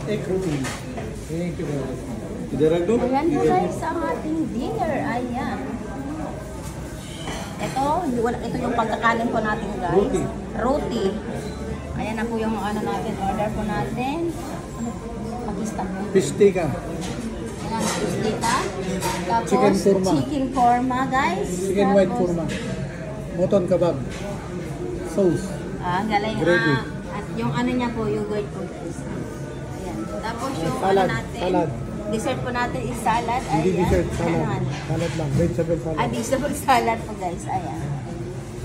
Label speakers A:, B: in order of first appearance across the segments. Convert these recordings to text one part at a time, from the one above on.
A: egg roti. Thank you very much.
B: Ayan po guys, ang ating dinner. Ayan. Ito yung pagkakanin po natin guys. Roti. Ayan na po yung ano natin, order po natin. Pakistan.
A: Fish tikka.
B: Ayan, fish tikka. Tapos
A: Chicken korma.
B: Chicken korma guys.
A: Chicken
B: tapos,
A: white korma. Mutton kebab. Sauce.
B: Galing.
A: Gravy.
B: At yung ano niya po, yogurt po guys. Ayan. Tapos yung
A: Salad.
B: ano natin.
A: Salad.
B: Dessert po natin is salad.
A: Hindi
B: Ayan.
A: dessert. Salad.
B: Ayan.
A: Salad lang. Vegetable salad.
B: Vegetable salad po guys. Ayan.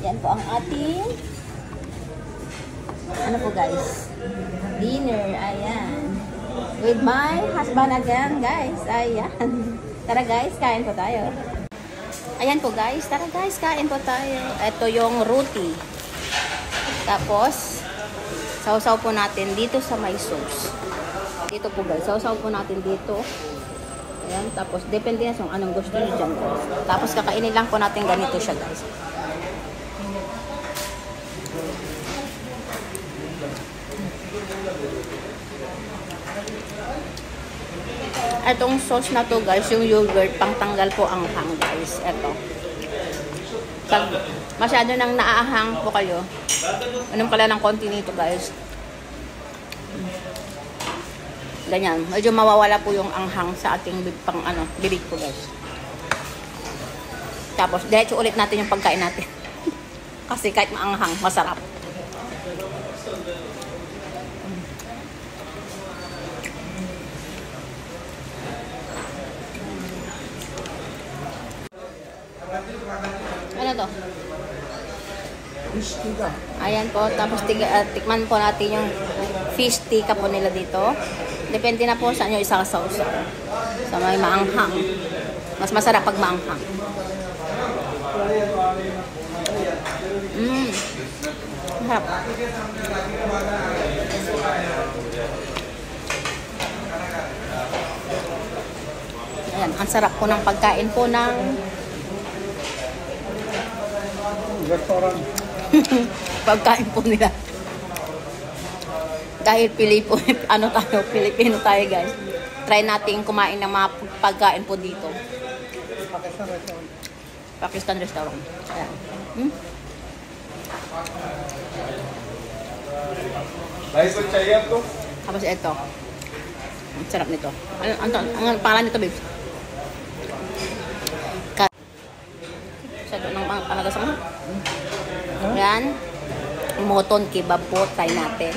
B: Yan po ang ating ano po guys, dinner. Ayan. With my husband again guys. Ayan. Tara guys, kain po tayo. Ayan po guys. Tara guys, kain po tayo. Ito yung roti. Tapos sausaw po natin dito sa may sauce. Dito po guys. Sausaw po natin dito. Ayan. Tapos depende na kung anong gusto niyo dyan guys. Tapos kakainin lang po natin ganito siya guys. Itong sauce na to guys, yung yogurt, pangtanggal po ang hang guys. Ito. Pag masyado nang naaahang po kayo, anong pala ng konti nito guys. Ganyan. Medyo mawawala po yung anghang sa ating bibig po guys. Tapos, diretso ulit natin yung pagkain natin. Kasi kahit maanghang, masarap. Ano to?
A: Fish tikka.
B: Ayan po. Tapos tikman po natin yung fish tikka po nila dito. Depende na po sa inyo isasawsaw. Sa may maanghang. Mas masarap pag maanghang. Masarap. Ayan. Ang sarap po ng pagkain po ng
A: Restaurant.
B: pagkain po nila. Dahil Pilipino tayo guys. Try natin kumain ng mga pagkain po dito.
A: Pakistan restaurant.
B: Pakistan restaurant. Ayan. Tapos ito. Ang sarap nito. Ang pangalan nito, babes? Ng panagasang mo. Yan. Mutton kebab po. Try natin.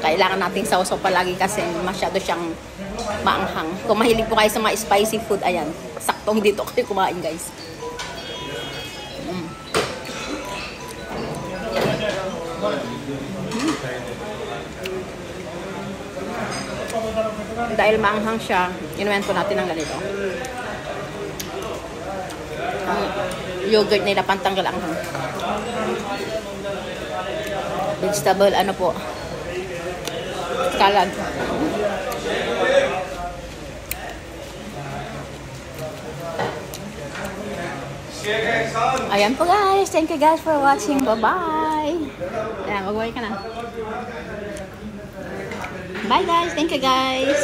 B: Kailangan nating sausaw palagi kasi masyado siyang maanghang. Kung mahilig po kayo sa mga spicy food, ayan. Saktong dito kayo kumain, guys. Dahil maanghang siya, inuwan po natin ng ganito. Ang yogurt nila pantanggal ang hang. Vegetable, ano po? Salad. Ayan po guys. Thank you guys for watching. Bye-bye. Ayan, mag-bye ka na. Bye guys. Thank you guys.